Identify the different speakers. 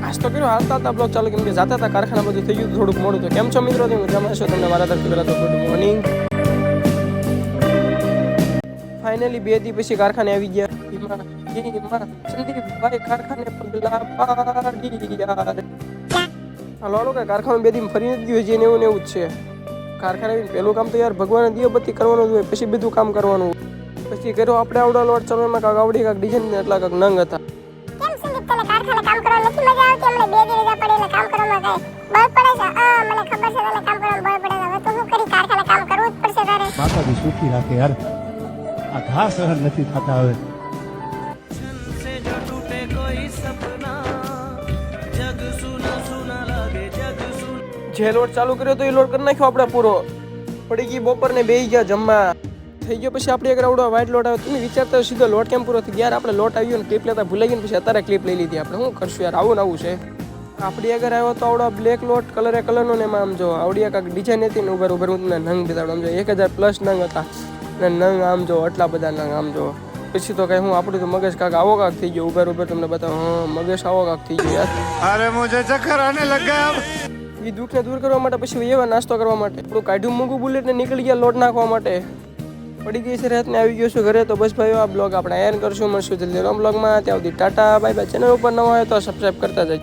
Speaker 1: નાસ્તો કર્યો હાલતા બ્લોગ ચાલુ કેમ કે જાતા હતા કારખાના બધું થઈ ગયું થોડુંક મોડું તો કેમ છો મિત્રો તમે મજામાં છો તમને મારા તરફથી પહેલા તો ગુડ મોર્નિંગ ફાઇનલી 2 દી પછી કારખાને આવી ગયા એમાં સંદીપભાઈ કારખાને પગલા પાડી યાર હાલો કે કારખાનું 2 દી ફરી નથી ગયું હજી એવું ને એવું જ છે કારખાને પહેલું કામ તો યાર ભગવાને દીવબત્તી કરવાનું હોય પછી બધું કામ કરવાનું પછી કર્યો આપણે આવડા લોટ ચલવામાં કાંક આવડી કાંક ડિઝાઇન એટલા કાંક નંગ હતા
Speaker 2: કામ કરવા નથી મજા આવતી અમને 2 દી રજા પડે કામ કરવામાં કઈ બળ પડે છે મને ખબર છે તને કામ કરવાનું બળ પડે હવે તો શું કરી કારખાને કામ કરવું જ પડશે તારે
Speaker 3: માતાજી સુખી રાખે યાર આ ઘાસ સહન નથી થતા હવે
Speaker 1: જે લોટ ચાલુ કર્યો તો એ લોટ કરી નાખ્યો આપણે પૂરો પડી ગઈ બપોર ને બેહી ગયા જમવા થઈ ગયો પછી આપણે એક રાવડો વ્હાઈટ લોટ આવ્યો તમે વિચારતા સીધો લોટ કેમ પૂરો થઈ યાર આપણે લોટ આવ્યો ને ક્લિપ લેતા ભૂલાઈ ગઈ પછી અત્યારે ક્લિપ લઈ લીધી આપણે શું કરશું યાર આવું નવું છે આપણી આગળ આવ્યો તો આવડો બ્લેક લોટ કલરનો ને એમાં આમ જો આવડી કાંઈક ડિઝાઇન હતી ને ઉભર હું તમને નંગ બતાડું આમ જો 1000+ નંગ હતા ને નંગ આમ જો આટલા બધા નંગ આમ જો પછી તો કઈ હું આપણું તો મગજ કાંક આવો કાંક થઈ ગયો ઉભર તમને બતાવું હા મગજ આવો કાંક થઈ ગયો યાર
Speaker 3: અરે મુझे ચક્કર આને લગ ગયા
Speaker 1: એ દુઃખને દૂર કરવા માટે પછી એવા નાસ્તો કરવા માટે આપણું કાઢ્યું મૂકું બુલેટ ને નીકળી ગયા લોટ નાખવા માટે પડી ગઈ છે રાતને આવી ગયો છું ઘરે તો બસ ભાઈઓ આ બ્લોગ આપણે એન્ડ કરશું મળશું જલ્દી બ્લોગમાં ત્યાં સુધી ટાટા બાય બાય ચેનલ ઉપર નવા હોય તો સબસ્ક્રાઈબ કરતા જજો